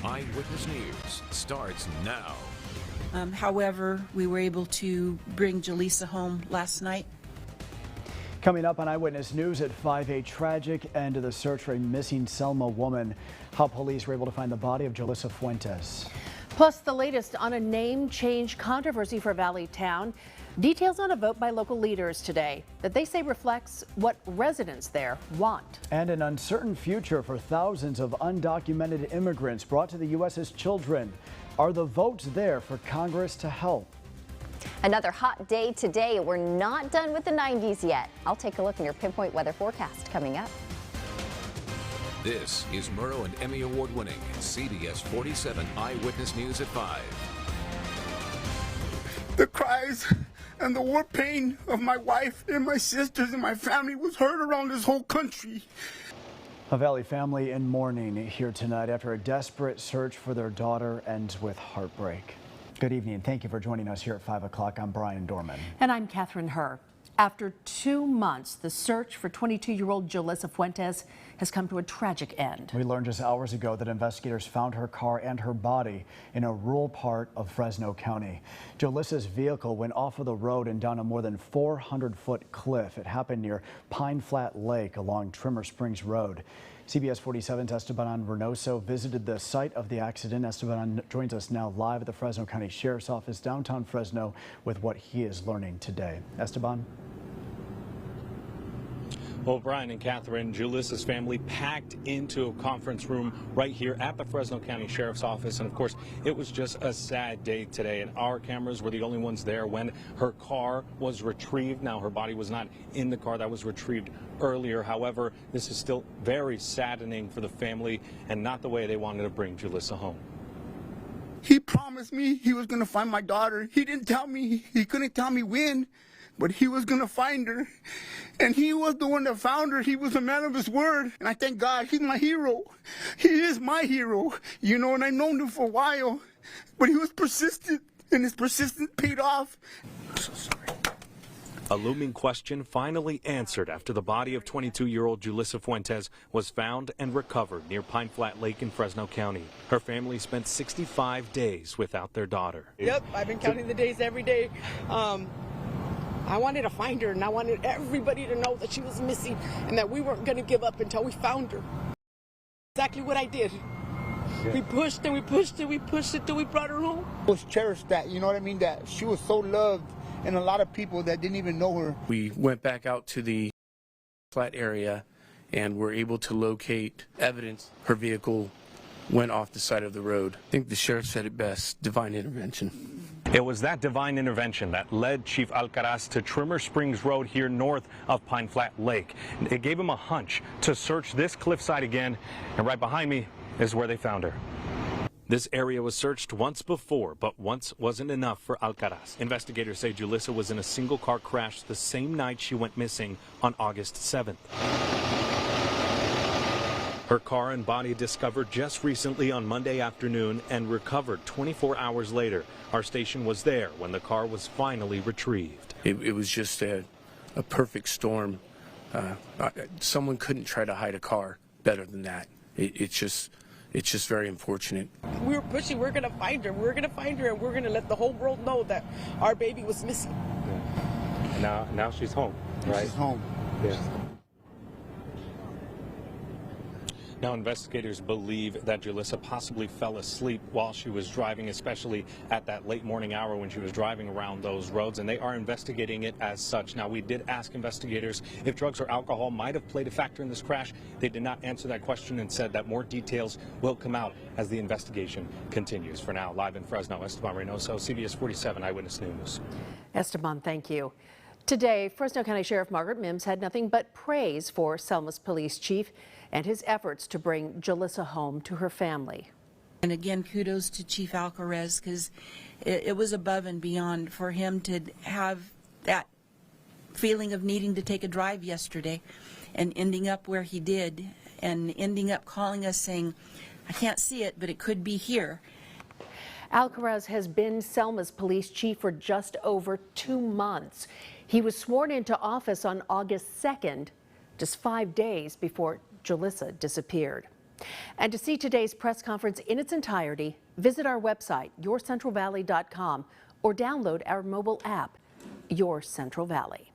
Eyewitness News starts now. However, we were able to bring Jolissa home last night. Coming up on Eyewitness News at 5, a tragic end to the search for a missing Selma woman. How police were able to find the body of Jolissa Fuentes. Plus, the latest on a name change controversy for Valley Town. Details on a vote by local leaders today that they say reflects what residents there want. And an uncertain future for thousands of undocumented immigrants brought to the U.S. as children. Are the votes there for Congress to help? Another hot day today. We're not done with the 90s yet. I'll take a look in your pinpoint weather forecast coming up. This is Murrow and Emmy Award-winning CBS 47 Eyewitness News at 5. The cries and the war pain of my wife and my sisters and my family was heard around this whole country. A Valley family in mourning here tonight after a desperate search for their daughter ends with heartbreak. Good evening. Thank you for joining us here at 5 o'clock. I'm Brian Dorman. And I'm Catherine Herr. After 2 months, the search for 22-year-old Jolissa Fuentes has come to a tragic end. We learned just hours ago that investigators found her car and her body in a rural part of Fresno County. Jolissa's vehicle went off of the road and down a more than 400-foot cliff. It happened near Pine Flat Lake along Trimmer Springs Road. CBS 47's Esteban Reynoso visited the site of the accident. Esteban joins us now live at the Fresno County Sheriff's Office, downtown Fresno, with what he is learning today. Esteban? Well, Brian and Catherine, Jolissa's family packed into a conference room right here at the Fresno County Sheriff's Office. And of course, it was just a sad day today. And our cameras were the only ones there when her car was retrieved. Now, her body was not in the car that was retrieved earlier. However, this is still very saddening for the family and not the way they wanted to bring Jolissa home. He promised me he was going to find my daughter. He didn't tell me, he couldn't tell me when, but he was going to find her. And he was the one that found her. He was a man of his word. And I thank God, he's my hero. He is my hero, you know, and I've known him for a while. But he was persistent, and his persistence paid off. I'm so sorry. A looming question finally answered after the body of 22-year-old Jolissa Fuentes was found and recovered near Pine Flat Lake in Fresno County. Her family spent 65 days without their daughter. Yep, I've been counting the days every day. I wanted to find her, and I wanted everybody to know that she was missing and that we weren't going to give up until we found her. Exactly what I did. Yeah. We pushed and we pushed and we pushed it till we brought her home. I was cherished that, you know what I mean, that she was so loved, and a lot of people that didn't even know her. We went back out to the flat area and were able to locate evidence. Her vehicle went off the side of the road. I think the sheriff said it best, divine intervention. It was that divine intervention that led Chief Alcaraz to Trimmer Springs Road here north of Pine Flat Lake. It gave him a hunch to search this cliffside again, and right behind me is where they found her. This area was searched once before, but once wasn't enough for Alcaraz. Investigators say Jolissa was in a single car crash the same night she went missing on August 7th. Her car and body discovered just recently on Monday afternoon and recovered 24 hours later. Our station was there when the car was finally retrieved. It was just a perfect storm. Someone couldn't try to hide a car better than that. It's just very unfortunate. We were pushing, we're going to find her, we're going to find her, and we're going to let the whole world know that our baby was missing. Yeah. Now she's home, right? She's home. Yeah. Now, investigators believe that Jolissa possibly fell asleep while she was driving, especially at that late morning hour when she was driving around those roads, and they are investigating it as such. Now, we did ask investigators if drugs or alcohol might have played a factor in this crash. They did not answer that question and said that more details will come out as the investigation continues. For now, live in Fresno, Esteban Reynoso, CBS 47 Eyewitness News. Esteban, thank you. Today, Fresno County Sheriff Margaret Mims had nothing but praise for Selma's police chief and his efforts to bring Jolissa home to her family. And again, kudos to Chief Alcaraz, because it was above and beyond for him to have that feeling of needing to take a drive yesterday and ending up where he did and ending up calling us saying, I can't see it, but it could be here. Alcaraz has been Selma's police chief for just over 2 months. He was sworn into office on August 2nd, just 5 days before Jolissa disappeared. And to see today's press conference in its entirety, visit our website, yourcentralvalley.com, or download our mobile app, Your Central Valley.